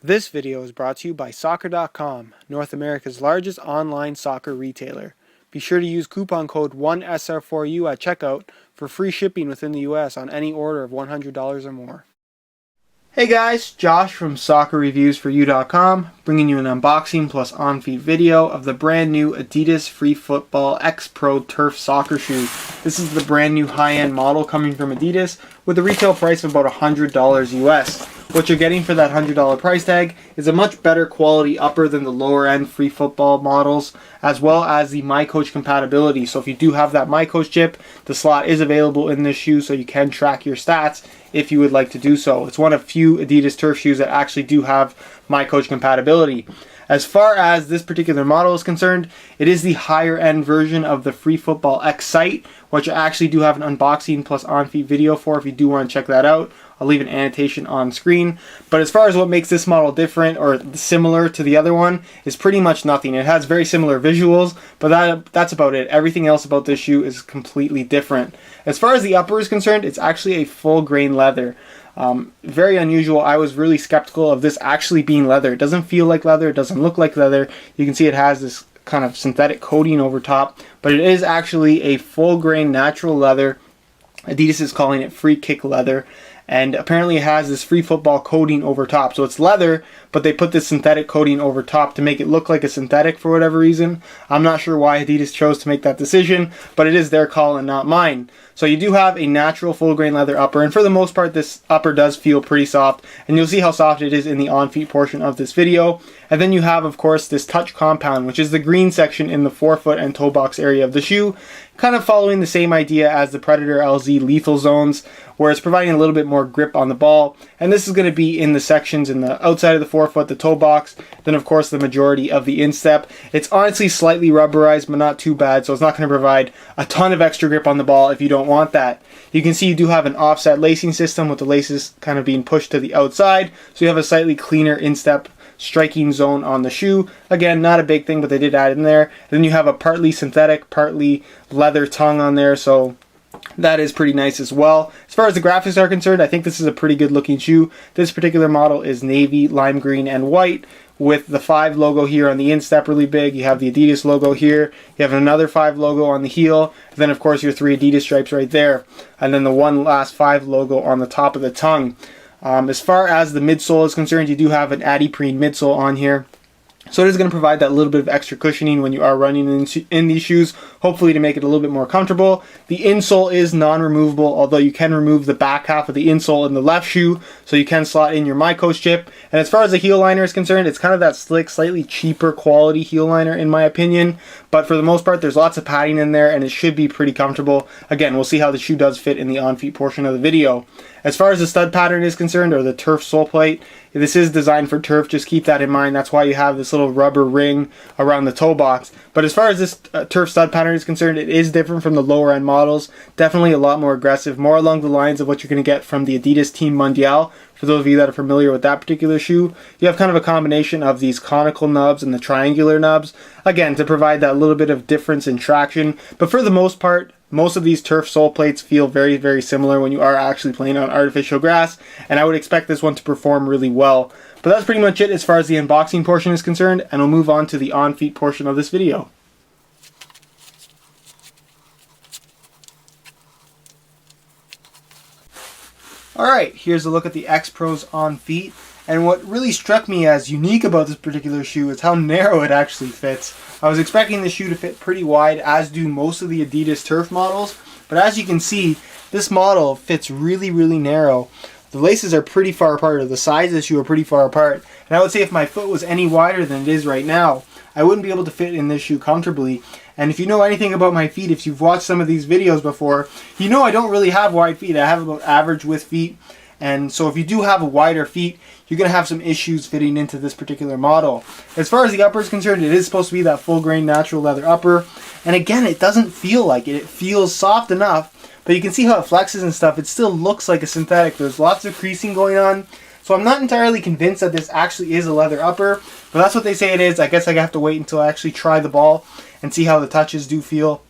This video is brought to you by Soccer.com, North America's largest online soccer retailer. Be sure to use coupon code 1SR4U at checkout for free shipping within the US on any order of $100 or more. Hey guys, Josh from SoccerReviewsForYou.com, bringing you an unboxing plus on-feet video of the brand new Adidas Freefootball X Pro Turf Soccer Shoe. This is the brand new high-end model coming from Adidas with a retail price of about $100 US. What you're getting for that $100 price tag is a much better quality upper than the lower end Freefootball models, as well as the MyCoach compatibility. So if you do have that MyCoach chip, the slot is available in this shoe so you can track your stats if you would like to do so. It's one of few Adidas turf shoes that actually do have MyCoach compatibility. As far as this particular model is concerned, it is the higher end version of the Freefootball X Sight, which I actually do have an unboxing plus on-feet video for if you do want to check that out. I'll leave an annotation on screen. But as far as what makes this model different or similar to the other one is pretty much nothing. It has very similar visuals, but that's about it. Everything else about this shoe is completely different. As far as the upper is concerned, it's actually a full grain leather. Very unusual. I was really skeptical of this actually being leather. It doesn't feel like leather. It doesn't look like leather. You can see it has this kind of synthetic coating over top, but it is actually a full grain natural leather. Adidas is calling it free kick leather, and apparently it has this Freefootball coating over top. So it's leather, but they put this synthetic coating over top to make it look like a synthetic for whatever reason. I'm not sure why Adidas chose to make that decision, but it is their call and not mine. So you do have a natural full grain leather upper, and for the most part this upper does feel pretty soft, and you'll see how soft it is in the on-feet portion of this video. And then you have, of course, this touch compound, which is the green section in the forefoot and toe box area of the shoe, kind of following the same idea as the Predator LZ Lethal Zones, where it's providing a little bit more grip on the ball. And this is going to be in the sections in the outside of the forefoot, the toe box, then of course the majority of the instep. It's honestly slightly rubberized, but not too bad, so it's not going to provide a ton of extra grip on the ball if you don't want that. You can see you do have an offset lacing system with the laces kind of being pushed to the outside, so you have a slightly cleaner instep striking zone on the shoe. Again, not a big thing, but they did add in there. Then you have a partly synthetic, partly leather tongue on there, so that is pretty nice as well. As far as the graphics are concerned, I think this is a pretty good looking shoe. This particular model is navy, lime green, and white, with the 5 logo here on the instep really big. You have the Adidas logo here. You have another 5 logo on the heel. And then of course your 3 Adidas stripes right there. And then the one last 5 logo on the top of the tongue. As far as the midsole is concerned, you do have an Adiprene midsole on here. So it is going to provide that little bit of extra cushioning when you are running in these shoes, hopefully to make it a little bit more comfortable. The insole is non-removable, although you can remove the back half of the insole in the left shoe, so you can slot in your MyCoach chip. And as far as the heel liner is concerned, it's kind of that slick, slightly cheaper quality heel liner in my opinion. But for the most part, there's lots of padding in there, and it should be pretty comfortable. Again, we'll see how the shoe does fit in the on-feet portion of the video. As far as the stud pattern is concerned, or the turf sole plate, this is designed for turf. Just keep that in mind. That's why you have this little rubber ring around the toe box. But as far as this turf stud pattern is concerned, it is different from the lower end models. Definitely a lot more aggressive, more along the lines of what you're going to get from the Adidas Team Mondial. For those of you that are familiar with that particular shoe, you have kind of a combination of these conical nubs and the triangular nubs, again, to provide that little bit of difference in traction. But for the most part, most of these turf sole plates feel very, very similar when you are actually playing on artificial grass, and I would expect this one to perform really well. But that's pretty much it as far as the unboxing portion is concerned, and we'll move on to the on-feet portion of this video. Alright, here's a look at the X Pros on feet, and what really struck me as unique about this particular shoe is how narrow it actually fits. I was expecting the shoe to fit pretty wide, as do most of the Adidas Turf models, but as you can see, this model fits really, really narrow. The laces are pretty far apart, or the sides of the shoe are pretty far apart, and I would say if my foot was any wider than it is right now, I wouldn't be able to fit in this shoe comfortably. And if you know anything about my feet, if you've watched some of these videos before, you know I don't really have wide feet. I have about average width feet. And so if you do have a wider feet, you're going to have some issues fitting into this particular model. As far as the upper is concerned, it is supposed to be that full grain natural leather upper. And again, it doesn't feel like it. It feels soft enough, but you can see how it flexes and stuff. It still looks like a synthetic. There's lots of creasing going on. So I'm not entirely convinced that this actually is a leather upper, but that's what they say it is. I guess I have to wait until I actually try the ball and see how the touches do feel.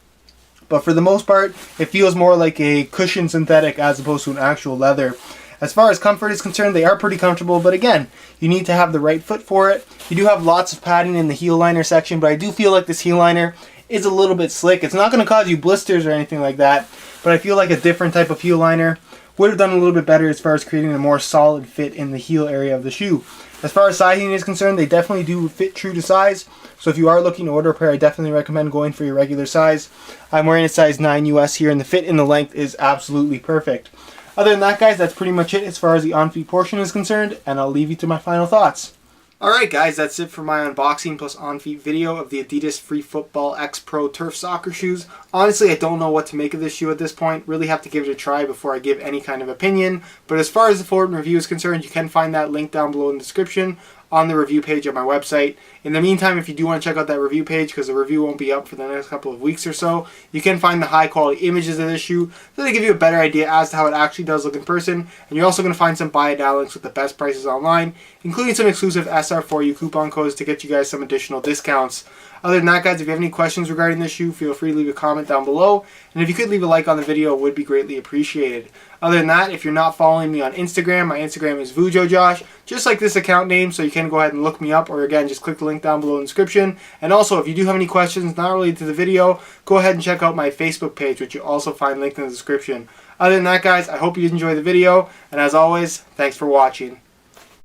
But for the most part, it feels more like a cushion synthetic as opposed to an actual leather. As far as comfort is concerned, they are pretty comfortable, but again, you need to have the right foot for it. You do have lots of padding in the heel liner section, but I do feel like this heel liner is a little bit slick. It's not going to cause you blisters or anything like that, but I feel like a different type of heel liner would have done a little bit better as far as creating a more solid fit in the heel area of the shoe. As far as sizing is concerned, they definitely do fit true to size. So if you are looking to order a pair, I definitely recommend going for your regular size. I'm wearing a size 9 US here, and the fit and the length is absolutely perfect. Other than that, guys, that's pretty much it as far as the on-feet portion is concerned, and I'll leave you to my final thoughts. Alright guys, that's it for my unboxing plus on-feet video of the Adidas Freefootball X Pro Turf Soccer shoes. Honestly, I don't know what to make of this shoe at this point. Really have to give it a try before I give any kind of opinion. But as far as the full review is concerned, you can find that link down below in the description on the review page of my website. In the meantime, if you do want to check out that review page, because the review won't be up for the next couple of weeks or so, you can find the high quality images of this shoe so they give you a better idea as to how it actually does look in person. And you're also going to find some buy it now links with the best prices online, including some exclusive SR4U coupon codes to get you guys some additional discounts. Other than that, guys, if you have any questions regarding this shoe, feel free to leave a comment down below. And if you could leave a like on the video, it would be greatly appreciated. Other than that, if you're not following me on Instagram, my Instagram is VujoJosh, just like this account name, so you can go ahead and look me up, or again, just click the link down below in the description. And also, if you do have any questions not related to the video, go ahead and check out my Facebook page, which you'll also find linked in the description. Other than that, guys, I hope you enjoyed the video, and as always, thanks for watching.